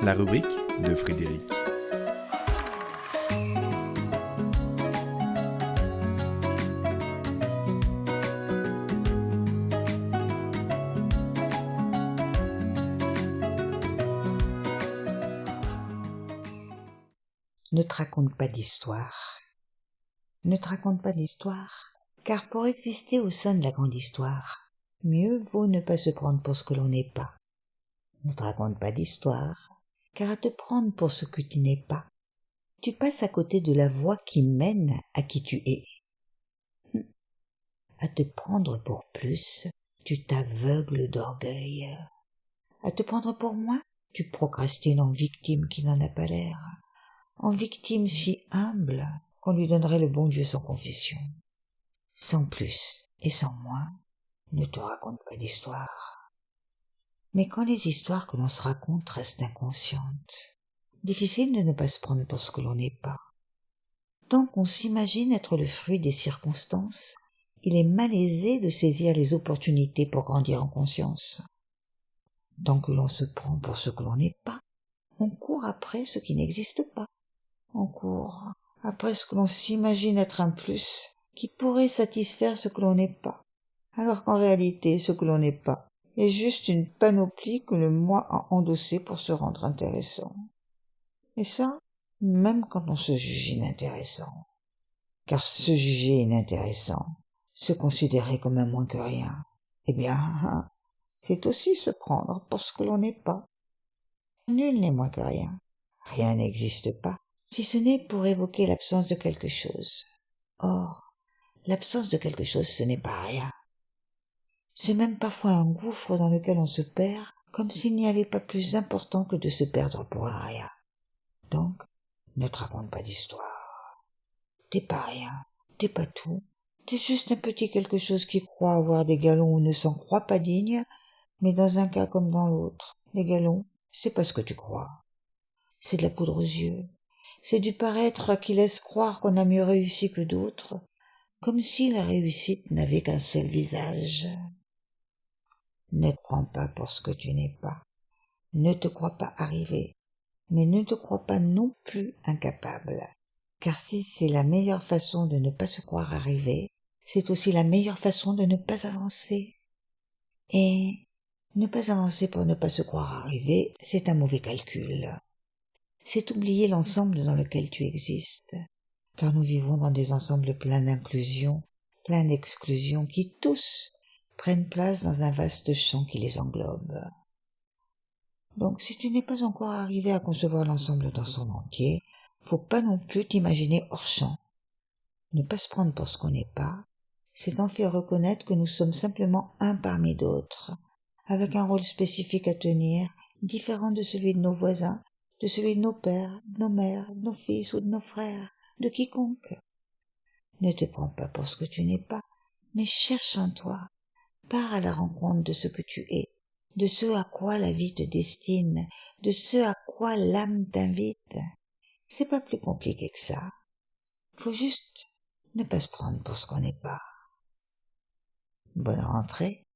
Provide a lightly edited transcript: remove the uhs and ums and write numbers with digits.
La rubrique de Frédéric. Ne te raconte pas d'histoire. Ne te raconte pas d'histoire, car pour exister au sein de la grande histoire, mieux vaut ne pas se prendre pour ce que l'on n'est pas. Ne te raconte pas d'histoire, car à te prendre pour ce que tu n'es pas, tu passes à côté de la voie qui mène à qui tu es. À te prendre pour plus, tu t'aveugles d'orgueil. À te prendre pour moins, tu procrastines en victime qui n'en a pas l'air. En victime si humble qu'on lui donnerait le bon Dieu sans confession. Sans plus et sans moins, ne te raconte pas d'histoire. Mais quand les histoires que l'on se raconte restent inconscientes, difficile de ne pas se prendre pour ce que l'on n'est pas. Tant qu'on s'imagine être le fruit des circonstances, il est malaisé de saisir les opportunités pour grandir en conscience. Tant que l'on se prend pour ce que l'on n'est pas, on court après ce qui n'existe pas. On court après ce que l'on s'imagine être un plus qui pourrait satisfaire ce que l'on n'est pas, alors qu'en réalité ce que l'on n'est pas est juste une panoplie que le moi a endossée pour se rendre intéressant. Et ça, même quand on se juge inintéressant. Car se juger inintéressant, se considérer comme un moins que rien, eh bien, c'est aussi se prendre pour ce que l'on n'est pas. Nul n'est moins que rien. Rien n'existe pas, si ce n'est pour évoquer l'absence de quelque chose. Or, l'absence de quelque chose, ce n'est pas rien. C'est même parfois un gouffre dans lequel on se perd, comme s'il n'y avait pas plus important que de se perdre pour un rien. Donc, ne te raconte pas d'histoire. T'es pas rien, t'es pas tout. T'es juste un petit quelque chose qui croit avoir des galons ou ne s'en croit pas digne, mais dans un cas comme dans l'autre, les galons, c'est pas ce que tu crois. C'est de la poudre aux yeux. C'est du paraître qui laisse croire qu'on a mieux réussi que d'autres, comme si la réussite n'avait qu'un seul visage. Ne te prends pas pour ce que tu n'es pas. Ne te crois pas arrivé, mais ne te crois pas non plus incapable. Car si c'est la meilleure façon de ne pas se croire arrivé, c'est aussi la meilleure façon de ne pas avancer. Et ne pas avancer pour ne pas se croire arrivé, c'est un mauvais calcul. C'est oublier l'ensemble dans lequel tu existes, car nous vivons dans des ensembles pleins d'inclusion, pleins d'exclusion, qui tous prennent place dans un vaste champ qui les englobe. Donc si tu n'es pas encore arrivé à concevoir l'ensemble dans son entier, faut pas non plus t'imaginer hors champ. Ne pas se prendre pour ce qu'on n'est pas, c'est en faire reconnaître que nous sommes simplement un parmi d'autres, avec un rôle spécifique à tenir, différent de celui de nos voisins, de celui de nos pères, de nos mères, de nos fils ou de nos frères, de quiconque. Ne te prends pas pour ce que tu n'es pas, mais cherche en toi, pars à la rencontre de ce que tu es, de ce à quoi la vie te destine, de ce à quoi l'âme t'invite. C'est pas plus compliqué que ça. Faut juste ne pas se prendre pour ce qu'on n'est pas. Bonne rentrée.